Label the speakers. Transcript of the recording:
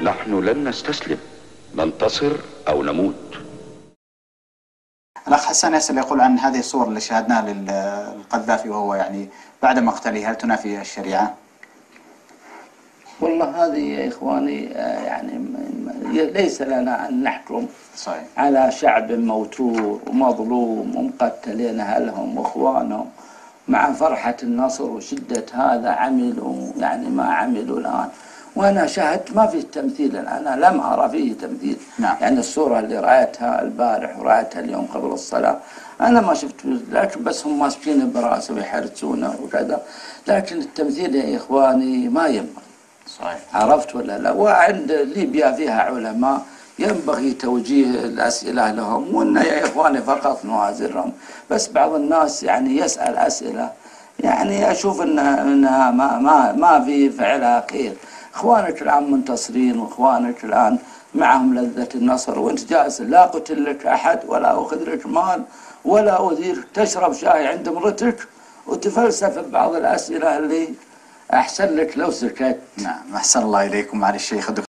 Speaker 1: نحن لن نستسلم، ننتصر أو نموت.
Speaker 2: الأخ حسان يسأل يقول عن هذه الصور اللي شاهدناها للقذافي وهو يعني بعد مقتله، هل تنافي الشريعة؟
Speaker 3: والله هذه يا إخواني يعني ليس لنا أن نحكم
Speaker 2: صحيح.
Speaker 3: على شعب موتور ومظلوم ومقتلين أهلهم وإخوانهم مع فرحة النصر وشدة هذا عملوا يعني ما عملوا الآن. وأنا شاهدت ما فيه تمثيل الآن، أنا لم أرى فيه تمثيل.
Speaker 2: نعم.
Speaker 3: يعني الصورة اللي رأيتها البارح ورأيتها اليوم قبل الصلاة أنا ما شفت، لكن بس هم ماسكين براسه ويحرسونه وكذا، لكن التمثيل يا إخواني ما ينبغي.
Speaker 2: صحيح.
Speaker 3: عرفت ولا لا؟ وعند ليبيا فيها علماء ينبغي توجيه الأسئلة لهم، وإن يا إخواني فقط نعازرهم. بس بعض الناس يعني يسأل أسئلة يعني أشوف إنها ما في فعلها خير. إخوانك الآن منتصرين، وإخوانك الآن معهم لذة النصر، وأنت جالس لا قتل لك أحد ولا أخذ لك مال ولا أذير، تشرب شاي عند مرتك وتفلسف ببعض الأسئلة اللي أحسن لك لو سكت.
Speaker 2: نعم، أحسن الله إليكم. معالي الشيخ الدكتور